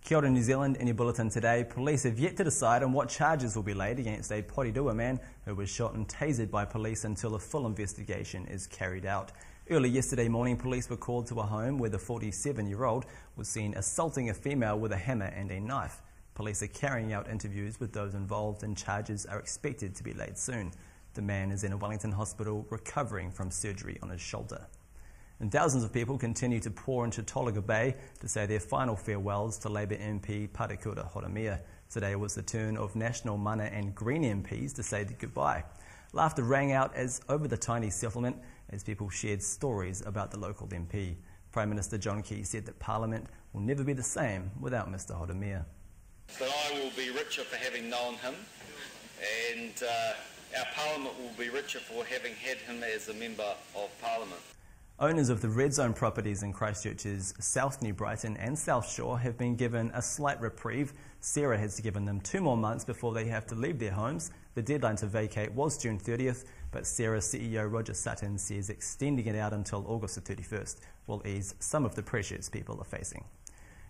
Kia ora New Zealand, in your bulletin today, police have yet to decide on what charges will be laid against a Porirua man who was shot and tasered by police until a full investigation is carried out. Early yesterday morning, police were called to a home where the 47-year-old was seen assaulting a female with a hammer and a knife. Police are carrying out interviews with those involved and charges are expected to be laid soon. The man is in a Wellington hospital recovering from surgery on his shoulder. And thousands of people continue to pour into Tolaga Bay to say their final farewells to Labour MP Parekura Horomia. Today was the turn of National, Mana and Green MPs to say goodbye. Laughter rang out over the tiny settlement as people shared stories about the local MP. Prime Minister John Key said that Parliament will never be the same without Mr Horomia. That I will be richer for having known him, and our Parliament will be richer for having had him as a Member of Parliament. Owners of the red zone properties in Christchurch's South New Brighton and South Shore have been given a slight reprieve. Sarah has given them 2 more months before they have to leave their homes. The deadline to vacate was June 30th, but Sarah's CEO Roger Sutton says extending it out until August the 31st will ease some of the pressures people are facing.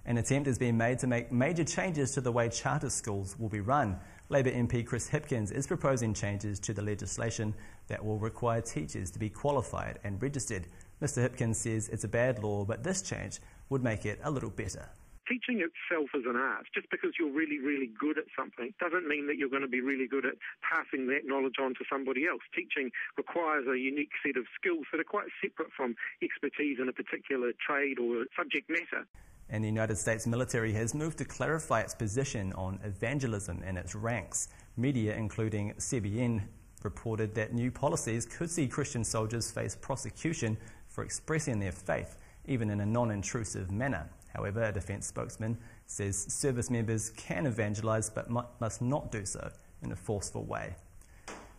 An attempt has been made to make major changes to the way charter schools will be run. Labour MP Chris Hipkins is proposing changes to the legislation that will require teachers to be qualified and registered. Mr Hipkins says it's a bad law, but this change would make it a little better. Teaching itself is an art. Just because you're really, really good at something doesn't mean that you're going to be really good at passing that knowledge on to somebody else. Teaching requires a unique set of skills that are quite separate from expertise in a particular trade or subject matter. And the United States military has moved to clarify its position on evangelism in its ranks. Media, including CBN, reported that new policies could see Christian soldiers face prosecution for expressing their faith, even in a non-intrusive manner. However, a defence spokesman says service members can evangelise but must not do so in a forceful way.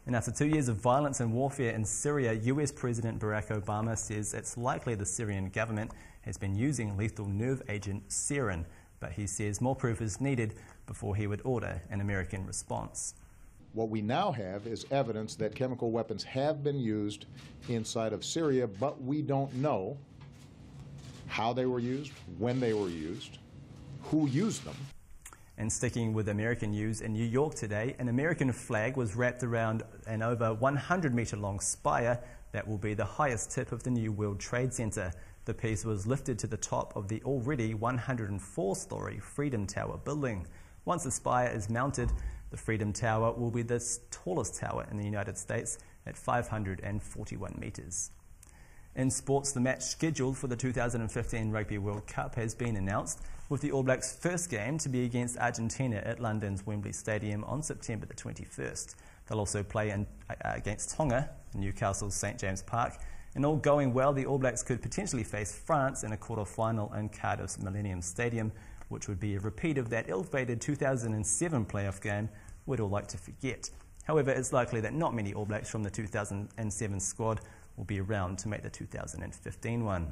And after 2 years of violence and warfare in Syria, US President Barack Obama says it's likely the Syrian government has been using lethal nerve agent sarin, but he says more proof is needed before he would order an American response. What we now have is evidence that chemical weapons have been used inside of Syria, but we don't know how they were used, when they were used, who used them. And sticking with American news, in New York today, an American flag was wrapped around an over 100-metre-long spire that will be the highest tip of the new World Trade Center. The piece was lifted to the top of the already 104-story Freedom Tower building. Once the spire is mounted, the Freedom Tower will be the tallest tower in the United States at 541 metres. In sports, the match scheduled for the 2015 Rugby World Cup has been announced, with the All Blacks' first game to be against Argentina at London's Wembley Stadium on September the 21st. They'll also play against Tonga, Newcastle's St James Park, and all going well, the All Blacks could potentially face France in a quarter-final in Cardiff's Millennium Stadium, which would be a repeat of that ill-fated 2007 playoff game we'd all like to forget. However, it's likely that not many All Blacks from the 2007 squad will be around to make the 2015 one.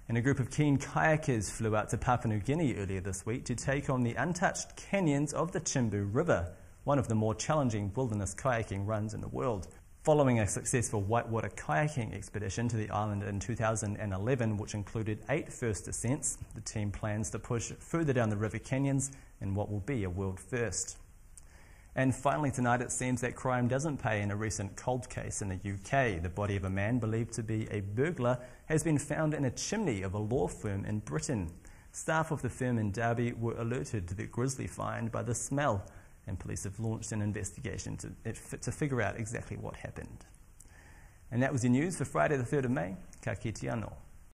And a group of keen kayakers flew out to Papua New Guinea earlier this week to take on the untouched canyons of the Chimbu River, one of the more challenging wilderness kayaking runs in the world. Following a successful whitewater kayaking expedition to the island in 2011, which included 8 first descents, the team plans to push further down the river canyons in what will be a world first. And finally tonight, it seems that crime doesn't pay in a recent cold case in the UK. The body of a man believed to be a burglar has been found in a chimney of a law firm in Britain. Staff of the firm in Derby were alerted to the grisly find by the smell, and police have launched an investigation to figure out exactly what happened. And that was your news for Friday the 3rd of May. Ka kite anō.